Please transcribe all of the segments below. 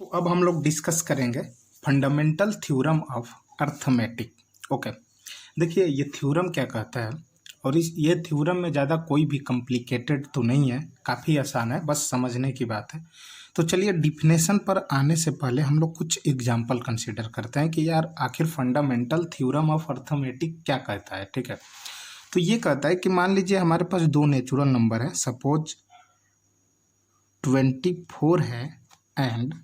तो अब हम लोग डिस्कस करेंगे fundamental theorem of arithmetic. Okay, देखिए ये थ्योरम क्या कहता है, और ये थ्योरम में ज़्यादा कोई भी कॉम्प्लिकेटेड तो नहीं है, काफ़ी आसान है, बस समझने की बात है। तो चलिए डिफिनेशन पर आने से पहले हम लोग कुछ एग्जाम्पल कंसिडर करते हैं कि यार आखिर फंडामेंटल थ्योरम ऑफ अर्थमेटिक क्या कहता है। ठीक है, तो ये कहता है कि मान लीजिए हमारे पास दो नेचुरल नंबर है, सपोज 24 है एंड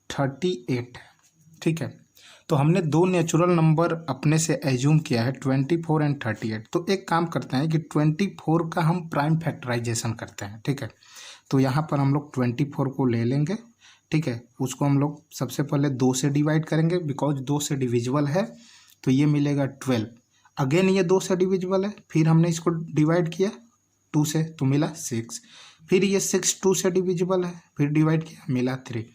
38 है। ठीक है, तो हमने दो नेचुरल नंबर अपने से एज्यूम किया है 24 एंड 38। तो एक काम करते हैं कि 24 का हम प्राइम फैक्टराइजेशन करते हैं। ठीक है, तो यहाँ पर हम लोग 24 को ले लेंगे। ठीक है, उसको हम लोग सबसे पहले 2 से डिवाइड करेंगे, बिकॉज 2 से डिविजिबल है, तो ये मिलेगा 12। अगेन ये 2 से डिविजिबल है, फिर हमने इसको डिवाइड किया 2 से तो मिला 6, फिर ये 6 2 से डिविजिबल है, फिर डिवाइड किया मिला 3।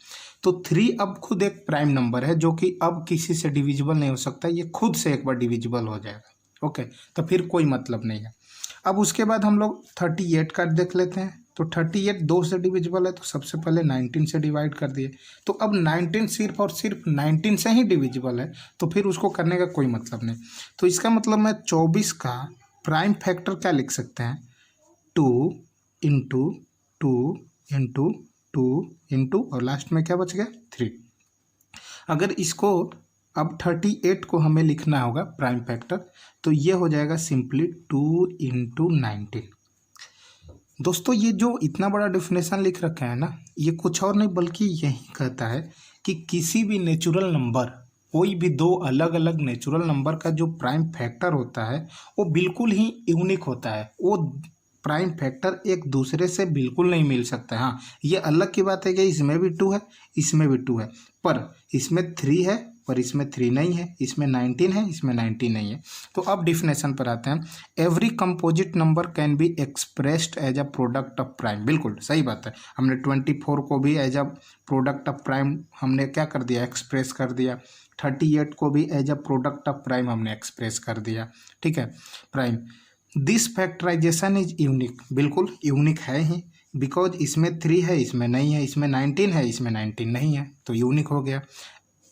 तो 3 अब खुद एक प्राइम नंबर है जो कि अब किसी से डिविजिबल नहीं हो सकता, ये खुद से एक बार डिविजिबल हो जाएगा। ओके, तो फिर कोई मतलब नहीं है। अब उसके बाद हम लोग 38 का देख लेते हैं। तो 38 2 से डिविजिबल है, तो सबसे पहले 19 से डिवाइड कर दिए। तो अब 19 सिर्फ और सिर्फ 19 से ही डिविजिबल है, तो फिर उसको करने का कोई मतलब नहीं। तो इसका मतलब मैं 24 का प्राइम फैक्टर क्या लिख सकते हैं, 2 इंटू 2 इंटू 2 इंटू और लास्ट में क्या बच गया 3। अगर इसको अब 38 को हमें लिखना होगा प्राइम फैक्टर, तो ये हो जाएगा सिंपली 2 इंटू 19। दोस्तों ये जो इतना बड़ा डिफिनेशन लिख रखा है ना, ये कुछ और नहीं बल्कि यही कहता है कि किसी भी नेचुरल नंबर, कोई भी दो अलग अलग नेचुरल नंबर का जो प्राइम फैक्टर होता है वो बिल्कुल ही यूनिक होता है। वो प्राइम फैक्टर एक दूसरे से बिल्कुल नहीं मिल सकता है। हाँ, ये अलग की बात है कि इसमें भी 2 है, इसमें भी 2 है, पर इसमें 3 है, पर इसमें 3 नहीं है, इसमें 19 है, इसमें 19 नहीं है। तो अब डिफिनेशन पर आते हैं। Every composite number can be expressed as a product of prime. बिल्कुल सही बात है, हमने 24 को भी as a product of prime हमने क्या कर दिया, एक्सप्रेस कर दिया। 38 को भी as a product of prime हमने एक्सप्रेस कर दिया। ठीक है, prime this factorization is unique, बिल्कुल यूनिक है ही, बिकॉज इसमें 3 है, इसमें नहीं है, इसमें 19 है, इसमें 19 नहीं है, तो यूनिक हो गया,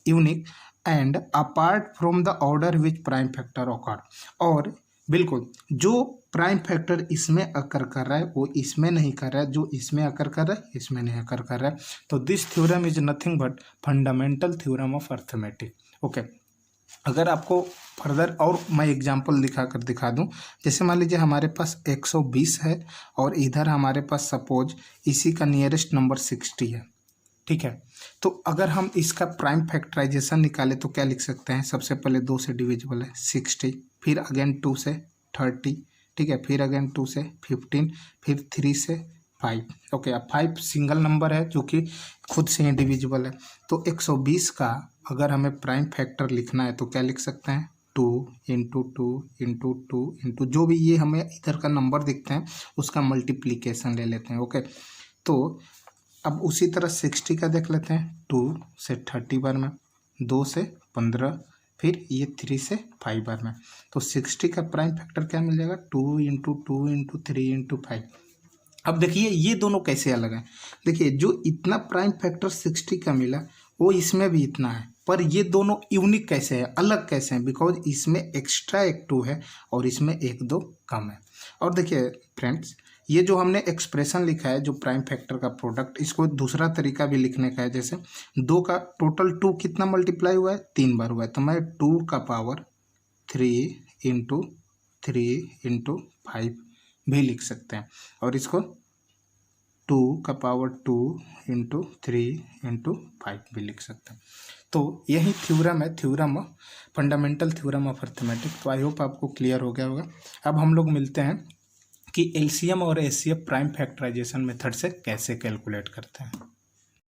unique and apart from the order which prime factor occur. और बिल्कुल जो प्राइम फैक्टर इसमें अकर कर रहा है वो इसमें नहीं कर रहा है, जो इसमें अकर कर रहा है इसमें नहीं अकर कर रहा है। तो this theorem is nothing but fundamental theorem of arithmetic. Okay, अगर आपको फर्दर और मैं एग्जांपल दिखा दूं, जैसे मान लीजिए हमारे पास 120 है और इधर हमारे पास सपोज इसी का नियरेस्ट नंबर 60 है। ठीक है, तो अगर हम इसका प्राइम फैक्टराइजेशन निकाले तो क्या लिख सकते हैं, सबसे पहले 2 से डिविजिबल है 60, फिर अगेन 2 से 30, ठीक है, फिर अगेन 2 से 15, फिर 3 से 5। ओके, अब 5 सिंगल नंबर है जो कि खुद से ही डिविजिबल है। तो 120 का अगर हमें प्राइम फैक्टर लिखना है तो क्या लिख सकते हैं, 2 इंटू 2 इंटू 2 इंटू जो भी ये हमें इधर का नंबर दिखते हैं उसका मल्टीप्लीकेशन ले लेते हैं। ओके, तो अब उसी तरह 60 का देख लेते हैं, 2 से 30 बार में, 2 से 15, फिर ये 3 से 5 बार में। तो 60 का प्राइम फैक्टर क्या मिल जाएगा, 2 इंटू 2 इंटू 3 इंटू 5। अब देखिए ये दोनों कैसे अलग हैं। देखिए जो इतना प्राइम फैक्टर 60 का मिला वो इसमें भी इतना है, पर ये दोनों यूनिक कैसे है, अलग कैसे हैं, बिकॉज इसमें एक्स्ट्रा एक 2 है और इसमें 1 2 कम है। और देखिए फ्रेंड्स, ये जो हमने एक्सप्रेशन लिखा है जो प्राइम फैक्टर का प्रोडक्ट, इसको दूसरा तरीका भी लिखने का है। जैसे 2 का टोटल 2 कितना मल्टीप्लाई हुआ है, 3 बार हुआ है, तो मैं 2 का पावर 3 इंटू 3 इंटू 5 भी लिख सकते हैं, और इसको 2 का पावर 2 इंटू 3 इंटू 5 भी लिख सकते हैं। तो यही थ्योरम है, theorem fundamental theorem of arithmetic. तो आई होप आपको क्लियर हो गया होगा। अब हम लोग मिलते हैं कि एलसीएम और एचसीएफ प्राइम फैक्टराइजेशन मेथड से कैसे कैलकुलेट करते हैं।